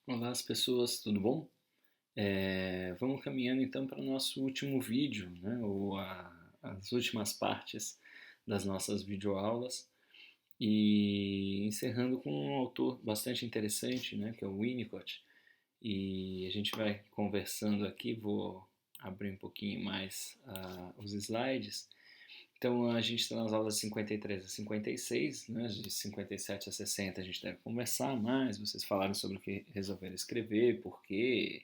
Olá, as pessoas, tudo bom? Vamos caminhando então para o nosso último vídeo, né? As últimas partes das nossas videoaulas e encerrando com um autor bastante interessante, né? Que é o Winnicott. E a gente vai conversando aqui, vou abrir um pouquinho mais os slides. Então a gente está nas aulas 53 a 56, né? De 57 a 60 a gente deve conversar mais, vocês falaram sobre o que resolveram escrever, por quê,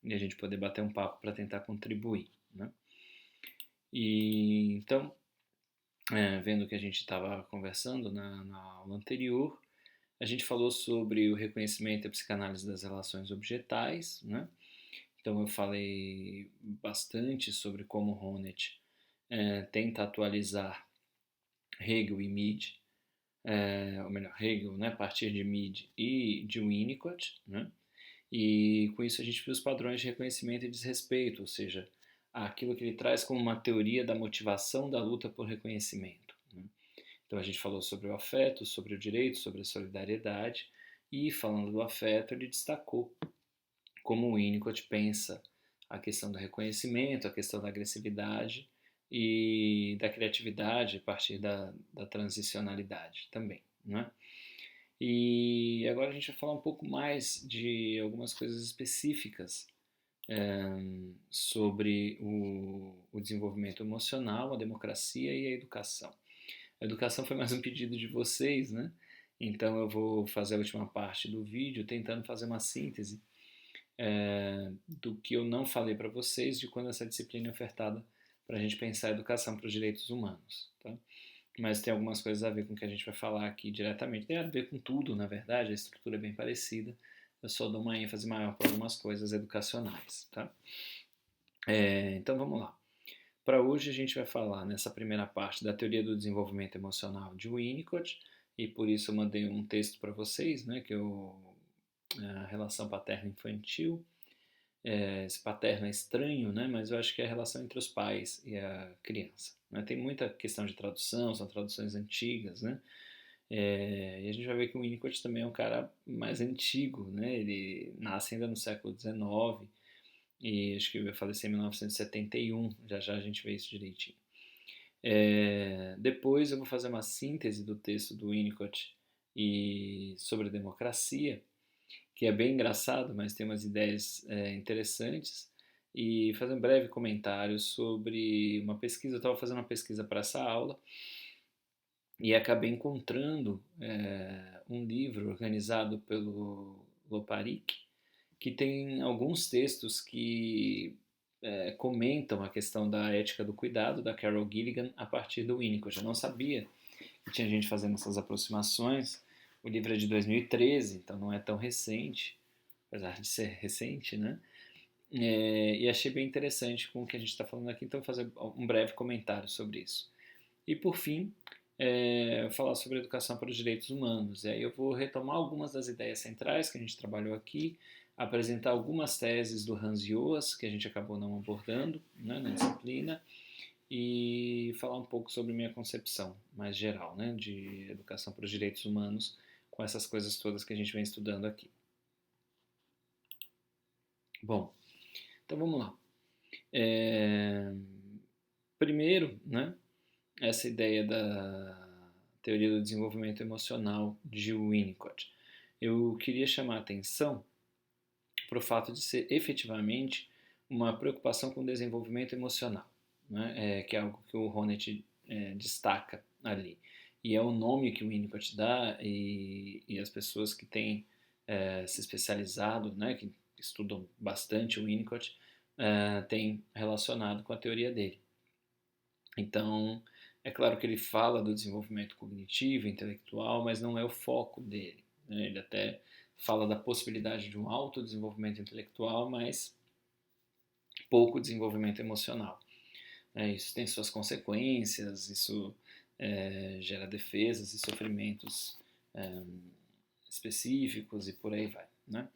e a gente poder bater um papo para tentar contribuir, né? E então, vendo que a gente estava conversando na aula anterior, a gente falou sobre o reconhecimento e a psicanálise das relações objetais, né? Então eu falei bastante sobre como Honneth tenta atualizar Hegel e Mead, ou melhor, Hegel, né, a partir de Mead e de Winnicott, né? E com isso a gente viu os padrões de reconhecimento e desrespeito, ou seja, aquilo que ele traz como uma teoria da motivação da luta por reconhecimento, né? Então a gente falou sobre o afeto, sobre o direito, sobre a solidariedade, e falando do afeto, ele destacou como o Winnicott pensa a questão do reconhecimento, a questão da agressividade e da criatividade a partir da transicionalidade também, né? E agora a gente vai falar um pouco mais de algumas coisas específicas sobre o desenvolvimento emocional, a democracia e a educação. A educação foi mais um pedido de vocês, né? Então eu vou fazer a última parte do vídeo tentando fazer uma síntese do que eu não falei para vocês de quando essa disciplina é ofertada para a gente pensar a educação para os direitos humanos, tá? Mas tem algumas coisas a ver com o que a gente vai falar aqui diretamente. Tem a ver com tudo, na verdade, a estrutura é bem parecida. Eu só dou uma ênfase maior para algumas coisas educacionais, tá? Então vamos lá. Para hoje a gente vai falar nessa primeira parte da teoria do desenvolvimento emocional de Winnicott, e por isso eu mandei um texto para vocês, né, que é a relação paterno-infantil. Esse paterno é estranho, né, mas eu acho que é a relação entre os pais e a criança, né? Tem muita questão de tradução, são traduções antigas, né? E a gente vai ver que o Winnicott também é um cara mais antigo, né? Ele nasce ainda no século XIX e acho que vai falecer em 1971. Já já a gente vê isso direitinho. Depois eu vou fazer uma síntese do texto do Winnicott e sobre a democracia, que é bem engraçado, mas tem umas ideias interessantes, e fazer um breve comentário sobre uma pesquisa. Eu estava fazendo uma pesquisa para essa aula e acabei encontrando um livro organizado pelo Loparic, que tem alguns textos que comentam a questão da ética do cuidado da Carol Gilligan a partir do Winnicott. Eu já não sabia que tinha gente fazendo essas aproximações. O livro é de 2013, então não é tão recente, apesar de ser recente, né? E achei bem interessante com o que a gente está falando aqui, então vou fazer um breve comentário sobre isso. E por fim, falar sobre educação para os direitos humanos. E aí eu vou retomar algumas das ideias centrais que a gente trabalhou aqui, apresentar algumas teses do Hans Joas, que a gente acabou não abordando, né, na disciplina, e falar um pouco sobre minha concepção mais geral, né, de educação para os direitos humanos, com essas coisas todas que a gente vem estudando aqui. Bom, então vamos lá. Primeiro, né, essa ideia da teoria do desenvolvimento emocional de Winnicott. Eu queria chamar a atenção para o fato de ser efetivamente uma preocupação com o desenvolvimento emocional, né? Que é algo que o Honneth destaca ali. E é o nome que o Winnicott dá, e as pessoas que têm se especializado, né, que estudam bastante o Winnicott, têm relacionado com a teoria dele. Então, é claro que ele fala do desenvolvimento cognitivo, intelectual, mas não é o foco dele, né? Ele até fala da possibilidade de um autodesenvolvimento intelectual, mas pouco desenvolvimento emocional. Isso tem suas consequências, isso gera defesas e sofrimentos é, específicos e por aí vai, né?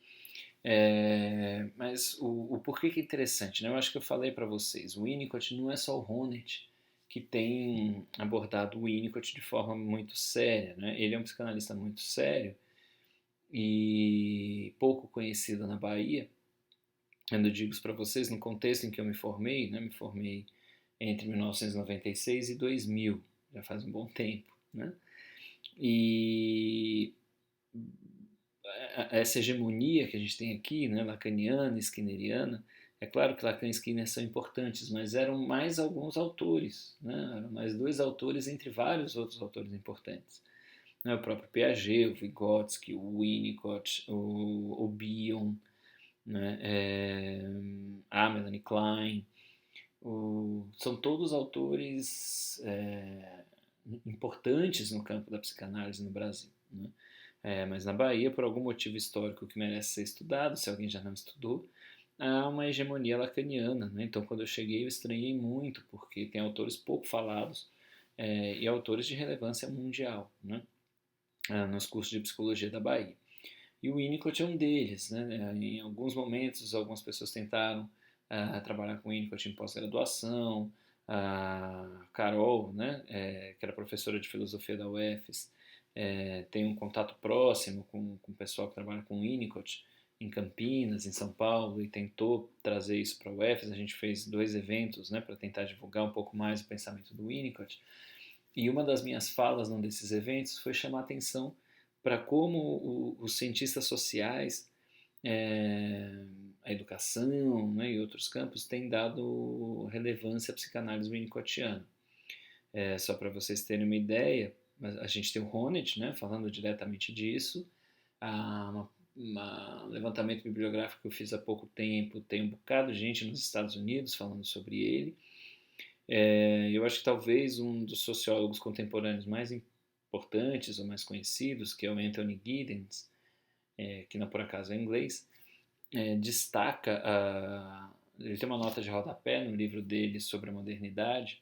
Mas o porquê que é interessante, né? Eu acho que eu falei para vocês, o Winnicott não é só o Honneth que tem abordado o Winnicott de forma muito séria, né? Ele é um psicanalista muito sério e pouco conhecida na Bahia. Eu digo isso para vocês no contexto em que eu me formei, né? Me formei entre 1996 e 2000, já faz um bom tempo, né? E essa hegemonia que a gente tem aqui, né, lacaniana, skinneriana, é claro que Lacan e Skinner são importantes, mas eram mais alguns autores, né? Eram mais dois autores entre vários outros autores importantes. Né? O próprio Piaget, o Vygotsky, o Winnicott, o Bion, né? A Melanie Klein, são todos autores importantes no campo da psicanálise no Brasil. Né? Mas na Bahia, por algum motivo histórico que merece ser estudado, se alguém já não estudou, há uma hegemonia lacaniana. Né? Então, quando eu cheguei, eu estranhei muito, porque tem autores pouco falados e autores de relevância mundial, né? Nos cursos de psicologia da Bahia. E o Winnicott é um deles. Né? Em alguns momentos, algumas pessoas tentaram trabalhar com o Winnicott em pós-graduação. A Carol, né, que era professora de filosofia da UFES, tem um contato próximo com o pessoal que trabalha com o Winnicott em Campinas, em São Paulo, e tentou trazer isso para a UFES. A gente fez 2 eventos, né, para tentar divulgar um pouco mais o pensamento do Winnicott. E uma das minhas falas num desses eventos foi chamar a atenção para como os cientistas sociais, a educação, né, e outros campos têm dado relevância à psicanálise winnicottiana. Só para vocês terem uma ideia, a gente tem o Honneth, né, falando diretamente disso. Um levantamento bibliográfico que eu fiz há pouco tempo, tem um bocado de gente nos Estados Unidos falando sobre ele. Eu acho que talvez um dos sociólogos contemporâneos mais importantes ou mais conhecidos, que é o Anthony Giddens, que não por acaso é inglês, destaca, ele tem uma nota de rodapé no livro dele sobre a modernidade,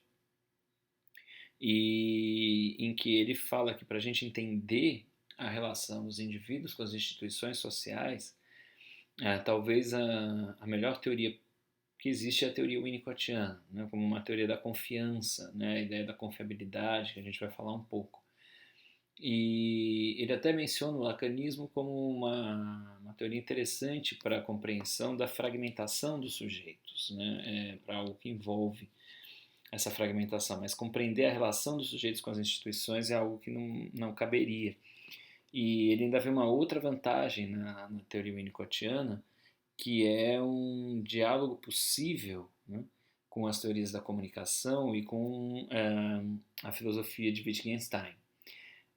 e em que ele fala que para a gente entender a relação dos indivíduos com as instituições sociais, talvez a melhor teoria que existe é a teoria winnicottiana, né, como uma teoria da confiança, né, a ideia da confiabilidade, que a gente vai falar um pouco. E ele até menciona o lacanismo como uma teoria interessante para a compreensão da fragmentação dos sujeitos, né, para algo que envolve essa fragmentação, mas compreender a relação dos sujeitos com as instituições é algo que não caberia. E ele ainda vê uma outra vantagem na teoria winnicottiana, que é um diálogo possível, né, com as teorias da comunicação e com a filosofia de Wittgenstein.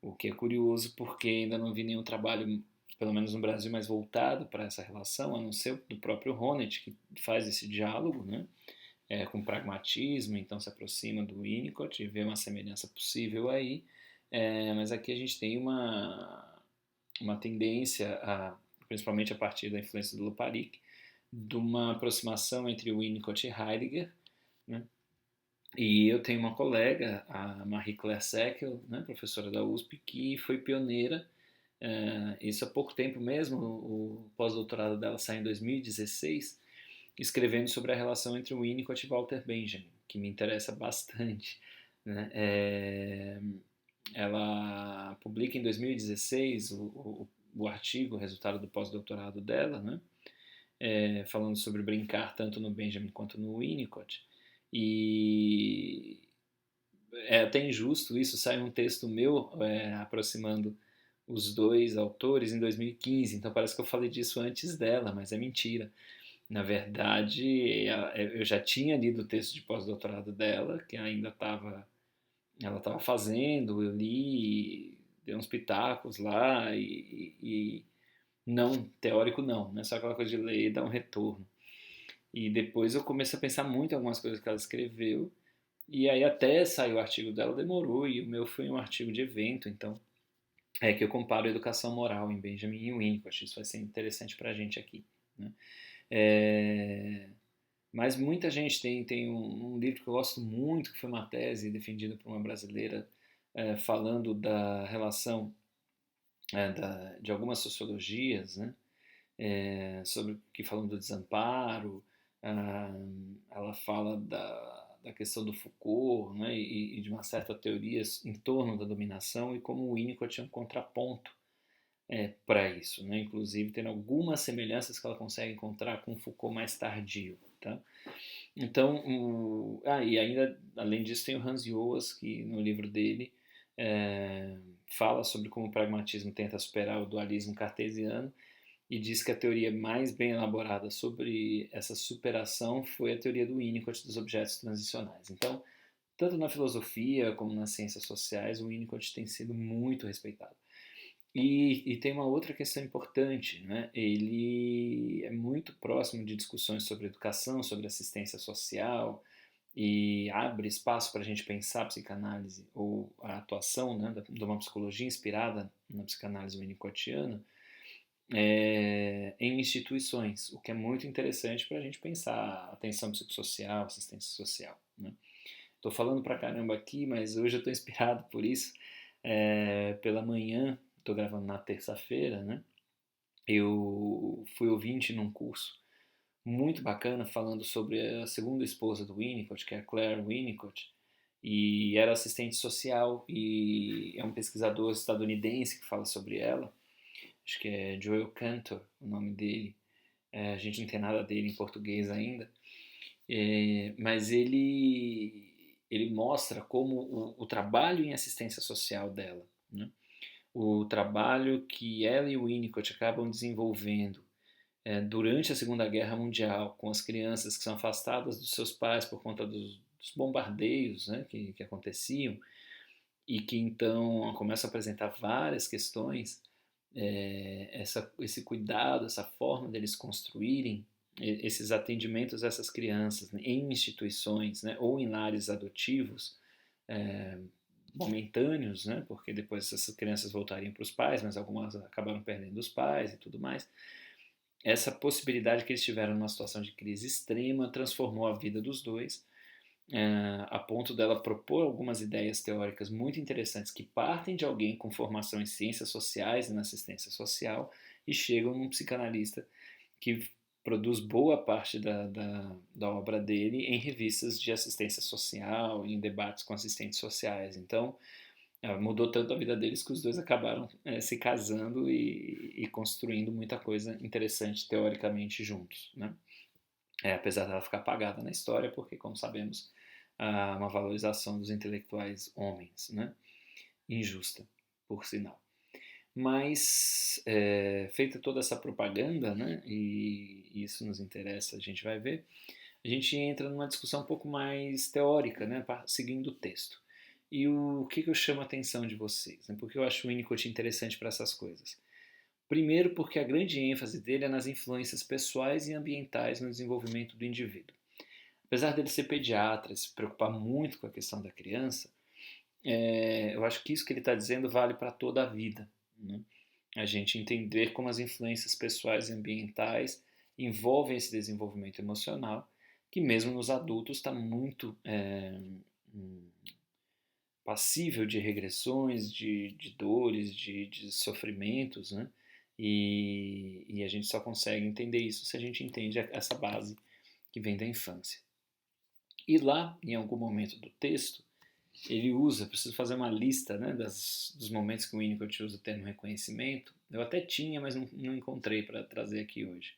O que é curioso porque ainda não vi nenhum trabalho, pelo menos no Brasil, mais voltado para essa relação, a não ser do próprio Honneth, que faz esse diálogo, né, com pragmatismo, então se aproxima do Winnicott e vê uma semelhança possível aí. Mas aqui a gente tem uma tendência, principalmente a partir da influência do Luparic, de uma aproximação entre Winnicott e Heidegger, né? E eu tenho uma colega, a Marie-Claire Seckel, né, professora da USP, que foi pioneira, isso há pouco tempo mesmo, o pós-doutorado dela saiu em 2016, escrevendo sobre a relação entre Winnicott e Walter Benjamin, que me interessa bastante. Né? Ela publica em 2016 o artigo, o resultado do pós-doutorado dela, né? Falando sobre brincar tanto no Benjamin quanto no Winnicott. E é até injusto isso, sai um texto meu aproximando os dois autores em 2015, então parece que eu falei disso antes dela, mas é mentira. Na verdade, eu já tinha lido o texto de pós-doutorado dela, que ainda ela estava fazendo, eu li, dei uns pitacos lá e não, teórico não, né? Só aquela coisa de ler e dar um retorno. E depois eu comecei a pensar muito em algumas coisas que ela escreveu, e aí até sair o artigo dela demorou, e o meu foi um artigo de evento, então é que eu comparo a educação moral em Benjamin e Winnicott, isso vai ser interessante para a gente aqui. Né? Mas muita gente tem um livro que eu gosto muito, que foi uma tese defendida por uma brasileira, falando da relação de algumas sociologias, né? Sobre que falam do desamparo, ela fala da questão do Foucault, né? E de uma certa teoria em torno da dominação e como o Winnicott é um contraponto para isso, né? Inclusive tem algumas semelhanças que ela consegue encontrar com Foucault mais tardio, tá? Então, e ainda, além disso, tem o Hans Joas, que no livro dele fala sobre como o pragmatismo tenta superar o dualismo cartesiano e diz que a teoria mais bem elaborada sobre essa superação foi a teoria do Winnicott dos objetos transicionais. Então, tanto na filosofia como nas ciências sociais, o Winnicott tem sido muito respeitado. E tem uma outra questão importante, né? Ele é muito próximo de discussões sobre educação, sobre assistência social, e abre espaço para a gente pensar a psicanálise ou a atuação, né, de uma psicologia inspirada na psicanálise winnicottiana em instituições, o que é muito interessante para a gente pensar atenção psicossocial, assistência social. Né? Estou falando pra caramba aqui, mas hoje eu estou inspirado por isso. Pela manhã, estou gravando na terça-feira, né? Eu fui ouvinte num curso muito bacana falando sobre a segunda esposa do Winnicott, que é a Claire Winnicott, e era assistente social e é um pesquisador estadunidense que fala sobre ela. Acho que é Joel Cantor o nome dele. A gente não tem nada dele em português ainda, mas ele mostra como o trabalho em assistência social dela, né? O trabalho que ela e o Winnicott acabam desenvolvendo durante a Segunda Guerra Mundial, com as crianças que são afastadas dos seus pais por conta dos bombardeios, né, que aconteciam, e que então começam a apresentar várias questões, esse cuidado, essa forma deles construírem esses atendimentos a essas crianças, né, em instituições, né, ou em lares adotivos momentâneos, né, porque depois essas crianças voltariam para os pais, mas algumas acabaram perdendo os pais e tudo mais. Essa possibilidade que eles tiveram numa situação de crise extrema transformou a vida dos dois, a ponto dela propor algumas ideias teóricas muito interessantes que partem de alguém com formação em ciências sociais e na assistência social e chegam num psicanalista que produz boa parte da obra dele em revistas de assistência social, em debates com assistentes sociais. Então, mudou tanto a vida deles que os dois acabaram se casando e construindo muita coisa interessante teoricamente juntos, né? Apesar dela ficar apagada na história, porque, como sabemos, há uma valorização dos intelectuais homens, né? Injusta, por sinal. Mas, feita toda essa propaganda, né, e isso nos interessa, a gente vai ver, a gente entra numa discussão um pouco mais teórica, né, seguindo o texto. E o que eu chamo a atenção de vocês? Né? Porque eu acho o Winnicott interessante para essas coisas. Primeiro, porque a grande ênfase dele é nas influências pessoais e ambientais no desenvolvimento do indivíduo. Apesar dele ser pediatra e se preocupar muito com a questão da criança, eu acho que isso que ele está dizendo vale para toda a vida. Né? A gente entender como as influências pessoais e ambientais envolvem esse desenvolvimento emocional, que mesmo nos adultos está muito passível de regressões, de dores, de sofrimentos, né? E a gente só consegue entender isso se a gente entende essa base que vem da infância. E lá, em algum momento do texto, ele usa, preciso fazer uma lista, né, dos momentos que o Winnicott usa o termo reconhecimento. Eu até tinha, mas não encontrei para trazer aqui hoje.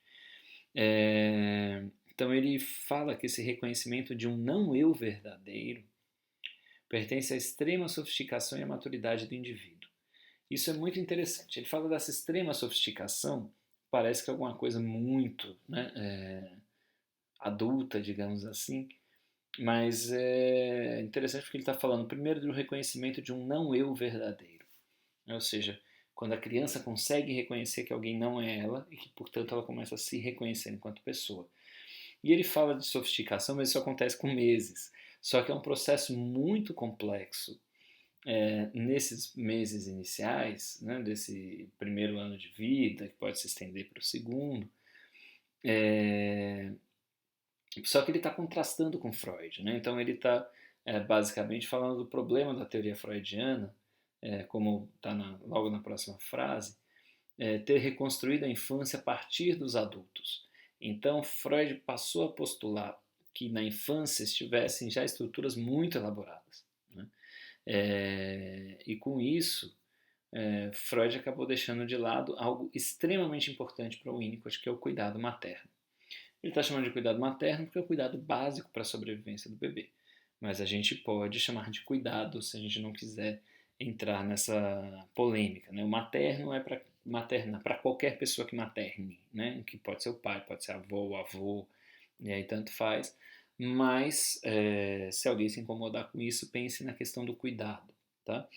Então ele fala que esse reconhecimento de um não eu verdadeiro pertence à extrema sofisticação e à maturidade do indivíduo. Isso é muito interessante. Ele fala dessa extrema sofisticação, parece que é alguma coisa muito, né, adulta, digamos assim, mas é interessante porque ele está falando primeiro do reconhecimento de um não eu verdadeiro, né? Ou seja, quando a criança consegue reconhecer que alguém não é ela e que, portanto, ela começa a se reconhecer enquanto pessoa. E ele fala de sofisticação, mas isso acontece com meses. Só que é um processo muito complexo nesses meses iniciais, né, desse primeiro ano de vida, que pode se estender para o segundo. Só que ele está contrastando com Freud, né? Então ele está basicamente falando do problema da teoria freudiana, como está logo na próxima frase, ter reconstruído a infância a partir dos adultos. Então Freud passou a postular que na infância estivessem já estruturas muito elaboradas, né? E com isso Freud acabou deixando de lado algo extremamente importante para o Winnicott, que é o cuidado materno. Ele está chamando de cuidado materno porque é o cuidado básico para a sobrevivência do bebê. Mas a gente pode chamar de cuidado se a gente não quiser entrar nessa polêmica. Né? O materno é para materna, para qualquer pessoa que materne, né? Que pode ser o pai, pode ser a avó, o avô, e aí tanto faz. Mas se alguém se incomodar com isso, pense na questão do cuidado. Tá?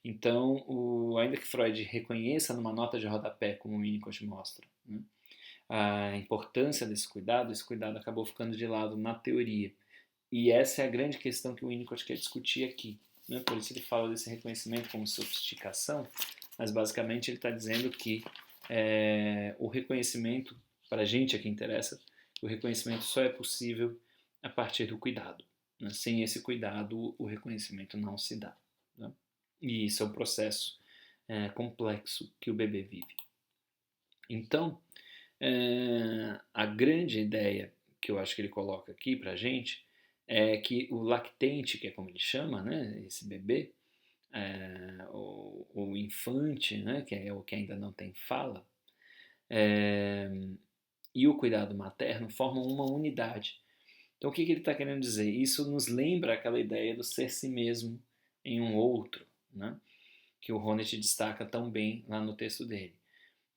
Então, ainda que Freud reconheça numa nota de rodapé, como o Winnicott mostra, né, a importância desse cuidado, esse cuidado acabou ficando de lado na teoria. E essa é a grande questão que o Winnicott quer discutir aqui. Né? Por isso ele fala desse reconhecimento como sofisticação, mas basicamente ele está dizendo que o reconhecimento, para a gente aqui interessa, o reconhecimento só é possível a partir do cuidado. Né? Sem esse cuidado, o reconhecimento não se dá. Né? E isso é um processo complexo que o bebê vive. Então, a grande ideia que eu acho que ele coloca aqui para a gente é que o lactente, que é como ele chama, né, esse bebê, o infante, né, que é o que ainda não tem fala, e o cuidado materno formam uma unidade. Então, o que ele está querendo dizer? Isso nos lembra aquela ideia do ser si mesmo em um outro, né, que o Honneth destaca tão bem lá no texto dele.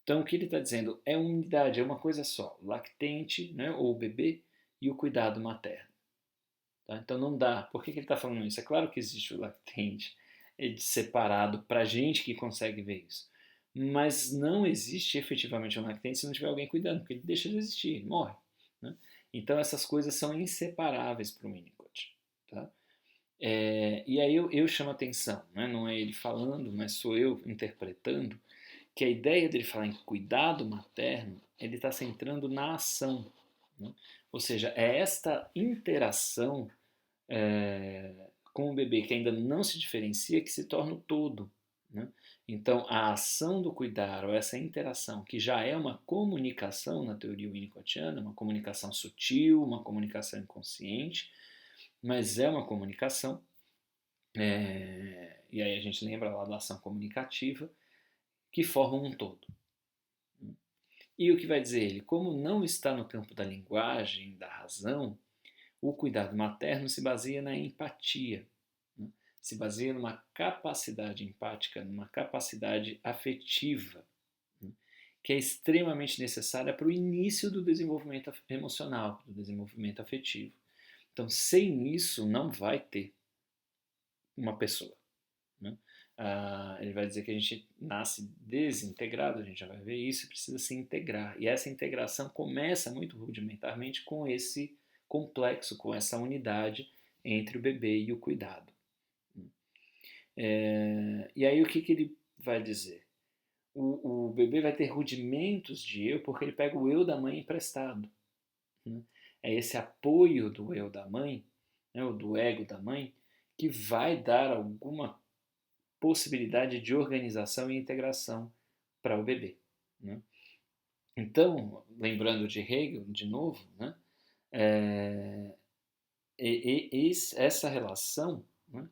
Então, o que ele está dizendo é unidade, é uma coisa só, lactente, né, ou bebê, e o cuidado materno. Tá? Então, não dá. Por que ele está falando isso? É claro que existe o lactente separado para gente que consegue ver isso. Mas não existe efetivamente um lactente se não tiver alguém cuidando, porque ele deixa de existir, ele morre. Né? Então, essas coisas são inseparáveis para o Winnicott. Tá? E aí eu chamo a atenção, né? Não é ele falando, mas sou eu interpretando, que a ideia dele falar em cuidado materno, ele está centrando na ação. Né? Ou seja, é esta interação com o bebê que ainda não se diferencia que se torna o todo. Né? Então, a ação do cuidar, ou essa interação, que já é uma comunicação na teoria winnicottiana, uma comunicação sutil, uma comunicação inconsciente, mas é uma comunicação, e aí a gente lembra lá da ação comunicativa, que formam um todo. E o que vai dizer ele? Como não está no campo da linguagem, da razão, o cuidado materno se baseia na empatia, né? Se baseia numa capacidade empática, numa capacidade afetiva, né? Que é extremamente necessária para o início do desenvolvimento emocional, do desenvolvimento afetivo. Então, sem isso, não vai ter uma pessoa. Né? Ele vai dizer que a gente nasce desintegrado, a gente já vai ver isso, e precisa se integrar. E essa integração começa muito rudimentarmente com esse complexo, com essa unidade entre o bebê e o cuidado. E aí o que ele vai dizer? O bebê vai ter rudimentos de eu porque ele pega o eu da mãe emprestado. Né? É esse apoio do eu da mãe, né, ou do ego da mãe, que vai dar alguma possibilidade de organização e integração para o bebê. Né? Então, lembrando de Hegel, de novo, né, essa relação, né,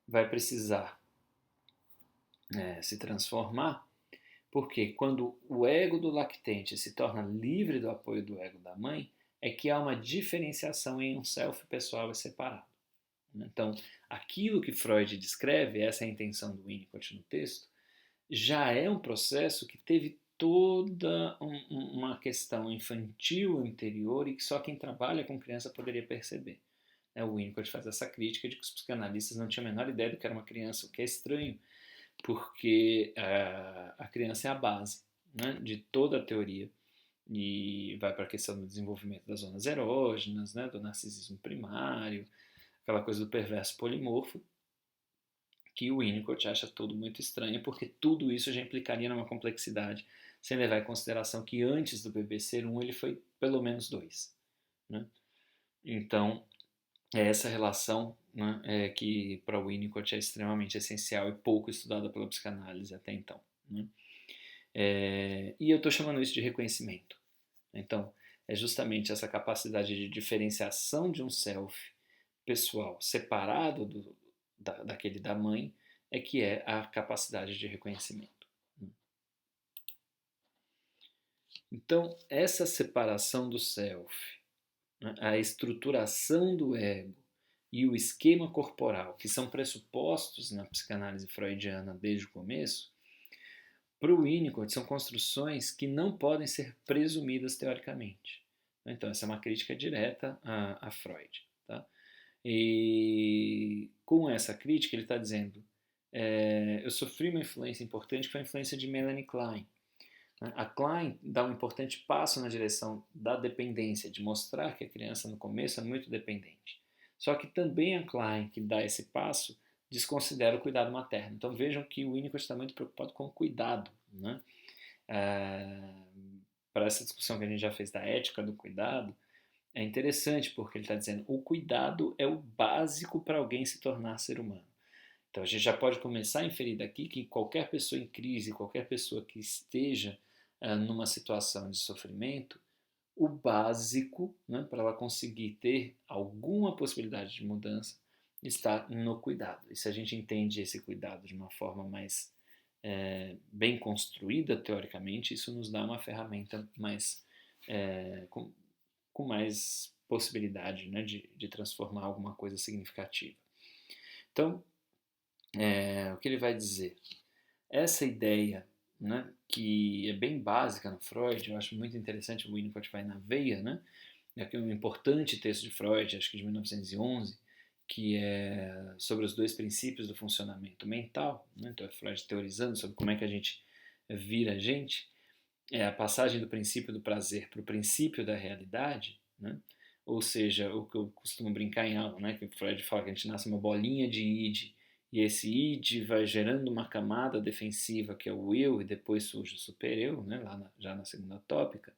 vai precisar se transformar, porque quando o ego do lactente se torna livre do apoio do ego da mãe, é que há uma diferenciação em um self pessoal e separado. Então, aquilo que Freud descreve, essa é a intenção do Winnicott no texto, já é um processo que teve toda uma questão infantil anterior e que só quem trabalha com criança poderia perceber. O Winnicott faz essa crítica de que os psicanalistas não tinham a menor ideia do que era uma criança, o que é estranho, porque a criança é a base, né, de toda a teoria. E vai para a questão do desenvolvimento das zonas erógenas, né, do narcisismo primário, aquela coisa do perverso polimorfo, que o Winnicott acha tudo muito estranho, porque tudo isso já implicaria numa complexidade, sem levar em consideração que antes do bebê ser um, ele foi pelo menos dois. Né? Então, é essa relação, né, que para o Winnicott é extremamente essencial e pouco estudada pela psicanálise até então. Né? E eu estou chamando isso de reconhecimento. Então, é justamente essa capacidade de diferenciação de um self pessoal separado daquele da mãe, que é a capacidade de reconhecimento. Então, essa separação do self, né, a estruturação do ego e o esquema corporal, que são pressupostos na psicanálise freudiana desde o começo, para o Winnicott são construções que não podem ser presumidas teoricamente. Então, essa é uma crítica direta a Freud. Tá? E com essa crítica, ele está dizendo: eu sofri uma influência importante, que foi a influência de Melanie Klein. A Klein dá um importante passo na direção da dependência, de mostrar que a criança no começo é muito dependente. Só que também a Klein, que dá esse passo, desconsidera o cuidado materno. Então vejam que o Winnicott está muito preocupado com o cuidado. Né? Para essa discussão que a gente já fez da ética do cuidado, é interessante porque ele está dizendo o cuidado é o básico para alguém se tornar ser humano. Então a gente já pode começar a inferir daqui que qualquer pessoa em crise, qualquer pessoa que esteja numa situação de sofrimento, o básico, né, para ela conseguir ter alguma possibilidade de mudança está no cuidado. E se a gente entende esse cuidado de uma forma mais bem construída teoricamente, isso nos dá uma ferramenta mais com mais possibilidade, né, de transformar alguma coisa significativa. Então, o que ele vai dizer? Essa ideia, né, que é bem básica no Freud, eu acho muito interessante, o Winnicott vai na veia, né? É um importante texto de Freud, acho que de 1911, que é sobre os dois princípios do funcionamento mental, né? Então é Freud teorizando sobre como é que a gente vira a gente, é a passagem do princípio do prazer para o princípio da realidade, né? Ou seja, o que eu costumo brincar em aula, né? Que o Freud fala que a gente nasce uma bolinha de id, e esse id vai gerando uma camada defensiva que é o eu, e depois surge o super-eu, né? Já na segunda tópica.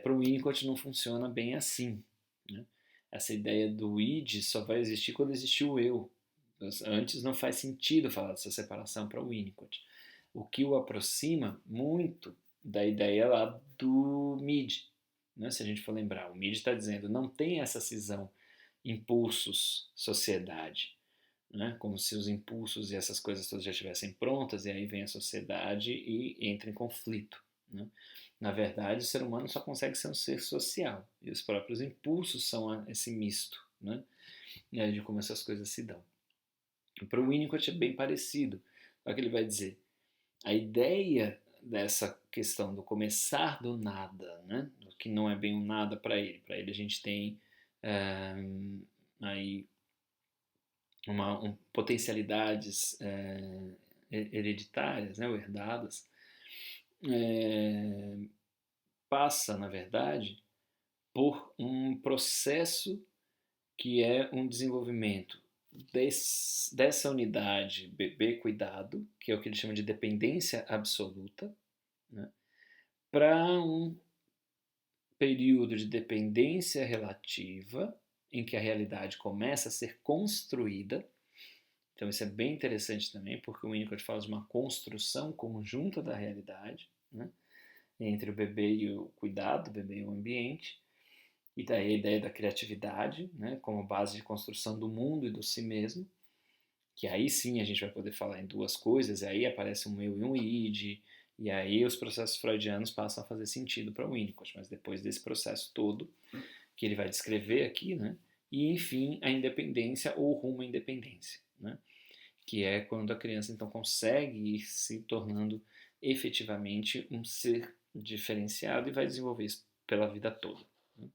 Para o Winnicott não funciona bem assim. Né? Essa ideia do id só vai existir quando existir o eu. Antes não faz sentido falar dessa separação para o Winnicott. O que o aproxima muito da ideia lá do Mid. Né? Se a gente for lembrar, o Mid está dizendo não tem essa cisão impulsos-sociedade. Né? Como se os impulsos e essas coisas todas já estivessem prontas e aí vem a sociedade e entra em conflito. Né? Na verdade, o ser humano só consegue ser um ser social e os próprios impulsos são esse misto, né? De como essas coisas se dão. Para o Winnicott é bem parecido, só que ele vai dizer a ideia dessa questão do começar do nada, né? Que não é bem um nada para ele. Para ele a gente tem aí potencialidades hereditárias, né, ou herdadas, passa, na verdade, por um processo que é um desenvolvimento dessa unidade bebê-cuidado, que é o que ele chama de dependência absoluta, né, para um período de dependência relativa, em que a realidade começa a ser construída. Então isso é bem interessante também, porque o Winnicott fala de uma construção conjunta da realidade, né, entre o bebê e o cuidado, o bebê e o ambiente, e daí a ideia da criatividade, né, como base de construção do mundo e do si mesmo, que aí sim a gente vai poder falar em duas coisas, e aí aparece um eu e um id, e aí os processos freudianos passam a fazer sentido para o Winnicott, mas depois desse processo todo, que ele vai descrever aqui, né, e enfim a independência ou rumo à independência, né, que é quando a criança então consegue ir se tornando efetivamente um ser diferenciado e vai desenvolver isso pela vida toda. Né?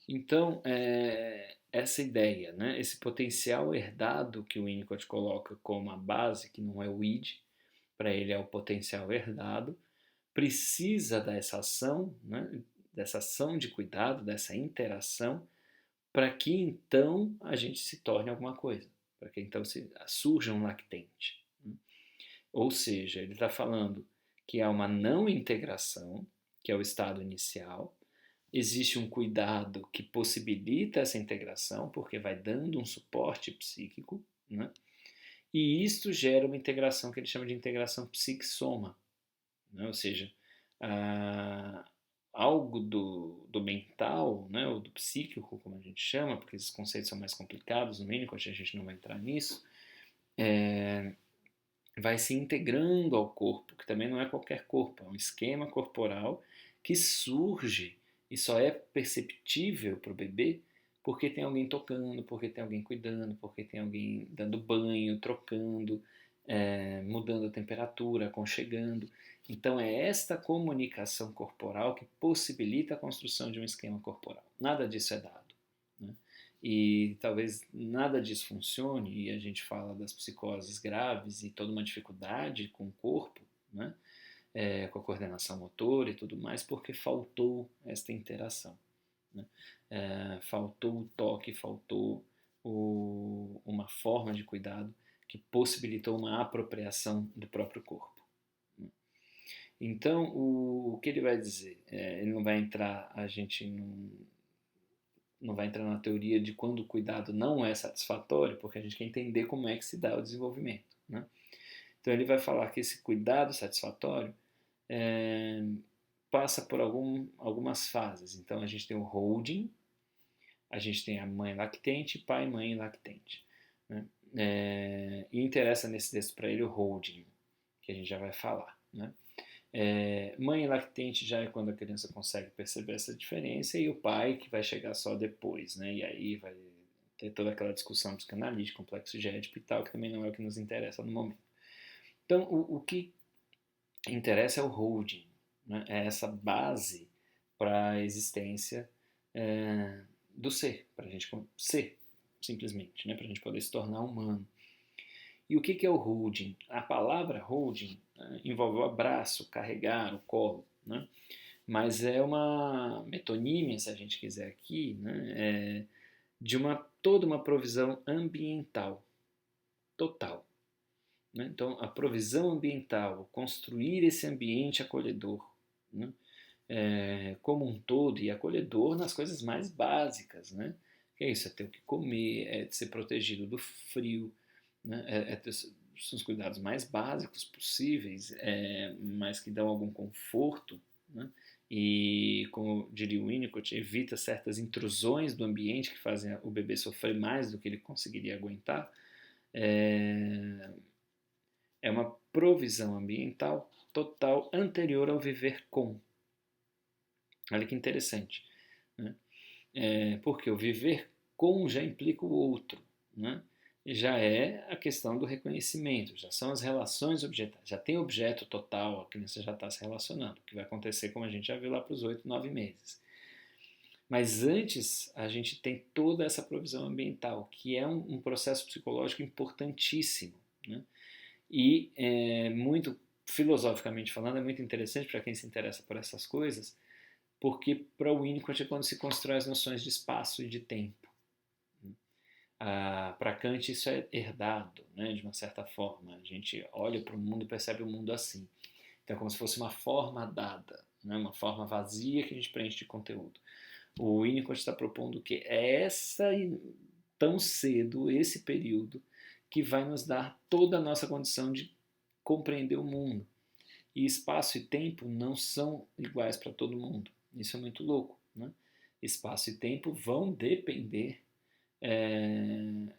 Então, essa ideia, né, esse potencial herdado que o Winnicott coloca como a base, que não é o id, para ele é o potencial herdado, precisa dessa ação, né, dessa ação de cuidado, dessa interação, para que então a gente se torne alguma coisa, para que então surja um lactente. Né? Ou seja, ele está falando que há uma não integração, que é o estado inicial, existe um cuidado que possibilita essa integração, porque vai dando um suporte psíquico, né? E isto gera uma integração que ele chama de integração psique-soma, né? Ou seja, algo do mental, ou do psíquico, como a gente chama, porque esses conceitos são mais complicados no Winnicott, a gente não vai entrar nisso, vai se integrando ao corpo, que também não é qualquer corpo, é um esquema corporal que surge e só é perceptível para o bebê porque tem alguém tocando, porque tem alguém cuidando, porque tem alguém dando banho, trocando, mudando a temperatura, aconchegando. Então é esta comunicação corporal que possibilita a construção de um esquema corporal. Nada disso é dado, né? E talvez nada disso funcione, e a gente fala das psicoses graves e toda uma dificuldade com o corpo, né? Com a coordenação motora e tudo mais, porque faltou esta interação, né? Faltou o toque, faltou uma forma de cuidado que possibilitou uma apropriação do próprio corpo, né? Então, o que ele vai dizer? Ele não vai entrar, a gente não vai entrar na teoria de quando o cuidado não é satisfatório, porque a gente quer entender como é que se dá o desenvolvimento, né? Então ele vai falar que esse cuidado satisfatório é, passa por algumas fases. Então a gente tem o holding, a gente tem a mãe lactente, pai, mãe e lactente, né? E interessa nesse texto para ele o holding, que a gente já vai falar, né? Mãe lactente já é quando a criança consegue perceber essa diferença, e o pai que vai chegar só depois, né? E aí vai ter toda aquela discussão psicanalítica, complexo de Édipo e tal, que também não é o que nos interessa no momento. Então, o que interessa é o holding, né? É essa base para a existência do ser, para a gente ser, simplesmente, né? Para a gente poder se tornar humano. E o que é o holding? A palavra holding envolve o abraço, carregar, o colo, né? Mas é uma metonímia, se a gente quiser aqui, né? De toda uma provisão ambiental, total, né? Então, a provisão ambiental, construir esse ambiente acolhedor, né? Como um todo, e acolhedor nas coisas mais básicas, né? Que é isso, é ter o que comer, é ser protegido do frio, né? Ter os cuidados mais básicos possíveis, mas que dão algum conforto, né? E, como diria o Winnicott, evita certas intrusões do ambiente que fazem o bebê sofrer mais do que ele conseguiria aguentar. É uma provisão ambiental total anterior ao viver com. Olha que interessante, né? Porque o viver com já implica o outro, né? Já é a questão do reconhecimento, já são as relações objetais, já tem objeto total, a criança já está se relacionando, o que vai acontecer, como a gente já viu lá para os 8, 9 meses. Mas antes, a gente tem toda essa provisão ambiental, que é um processo psicológico importantíssimo, né? E, muito filosoficamente falando, é muito interessante para quem se interessa por essas coisas, porque para o Winnicott é quando se constrói as noções de espaço e de tempo. Para Kant isso é herdado, né, de uma certa forma. A gente olha para o mundo e percebe o mundo assim. Então é como se fosse uma forma dada, né, uma forma vazia que a gente preenche de conteúdo. O Winnicott está propondo que é tão cedo, esse período, que vai nos dar toda a nossa condição de compreender o mundo. E espaço e tempo não são iguais para todo mundo. Isso é muito louco, né? Espaço e tempo vão depender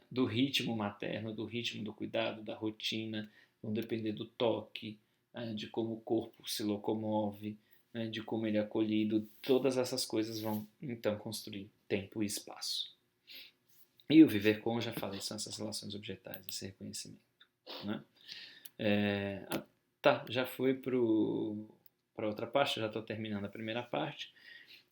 do ritmo materno, do ritmo do cuidado, da rotina, vão depender do toque, de como o corpo se locomove, né, de como ele é acolhido. Todas essas coisas vão então construir tempo e espaço. E o viver com, já falei, são essas relações objetais, esse reconhecimento, né? Tá, já fui para outra parte, já estou terminando a primeira parte.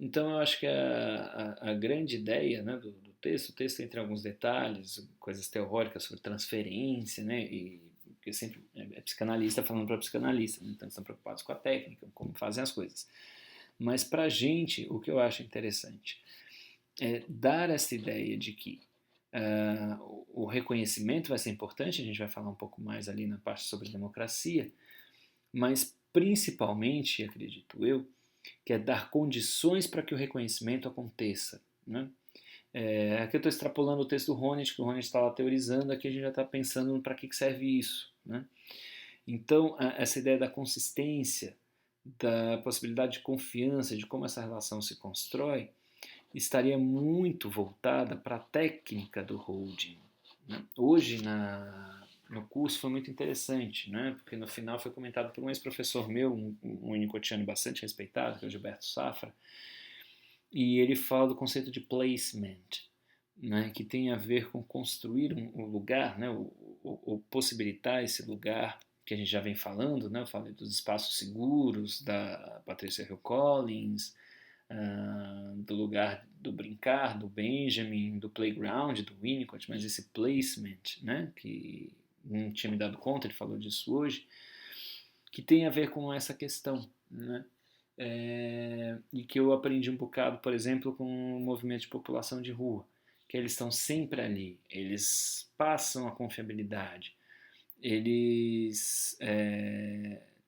Então eu acho que a grande ideia, né, do texto, o texto entra em alguns detalhes, coisas teóricas sobre transferência, né, e porque sempre é psicanalista falando para psicanalista, né, então estão preocupados com a técnica, como fazem as coisas. Mas para a gente, o que eu acho interessante é dar essa ideia de que o reconhecimento vai ser importante, a gente vai falar um pouco mais ali na parte sobre democracia, mas principalmente, acredito eu, que é dar condições para que o reconhecimento aconteça, né? Aqui eu estou extrapolando o texto do Honneth, que o Honneth está lá teorizando, aqui a gente já está pensando para que serve isso, né? Então, essa ideia da consistência, da possibilidade de confiança, de como essa relação se constrói, estaria muito voltada para a técnica do holding, né? Hoje, no curso foi muito interessante, né? Porque no final foi comentado por um ex-professor meu, um unicotiano bastante respeitado, que é o Gilberto Safra, e ele fala do conceito de placement, né? Que tem a ver com construir um lugar, né? Ou possibilitar esse lugar que a gente já vem falando, né? Eu falei dos espaços seguros, da Patricia Hill Collins, do lugar do brincar, do Benjamin, do playground, do Winnicott, mas esse placement, né, que não tinha me dado conta, ele falou disso hoje, que tem a ver com essa questão, né, e que eu aprendi um bocado, por exemplo, com o movimento de população de rua, que eles estão sempre ali, eles passam a confiabilidade, eles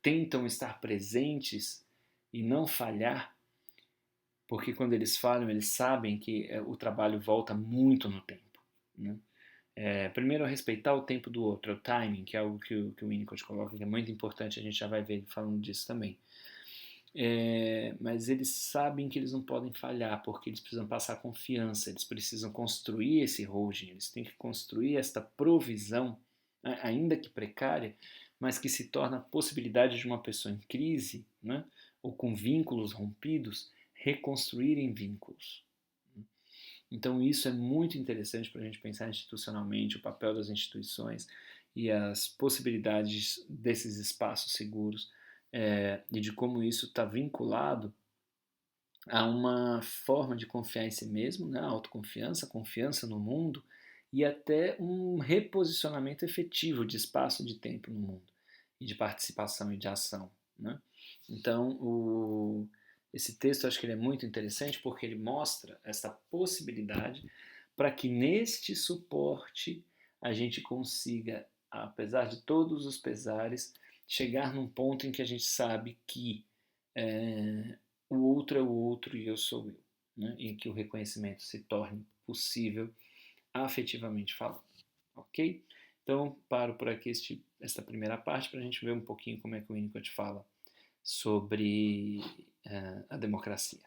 tentam estar presentes e não falhar, porque quando eles falham, eles sabem que o trabalho volta muito no tempo. Né? Primeiro, respeitar o tempo do outro, o timing, que é algo que o Winnicott coloca, que é muito importante, a gente já vai ver ele falando disso também. Mas eles sabem que eles não podem falhar, porque eles precisam passar confiança, eles precisam construir esse holding, eles têm que construir esta provisão, ainda que precária, mas que se torna a possibilidade de uma pessoa em crise, né, ou com vínculos rompidos, reconstruírem vínculos. Então isso é muito interessante para a gente pensar institucionalmente, o papel das instituições e as possibilidades desses espaços seguros, e de como isso está vinculado a uma forma de confiar em si mesmo, né? Autoconfiança, confiança no mundo e até um reposicionamento efetivo de espaço e de tempo no mundo, e de participação e de ação. Né? Então, esse texto acho que ele é muito interessante porque ele mostra essa possibilidade para que neste suporte a gente consiga, apesar de todos os pesares, chegar num ponto em que a gente sabe que o outro é o outro e eu sou eu, né? Em que o reconhecimento se torne possível afetivamente falando, ok? Então, paro por aqui esta primeira parte para a gente ver um pouquinho como é que o Winnicott fala sobre a democracia.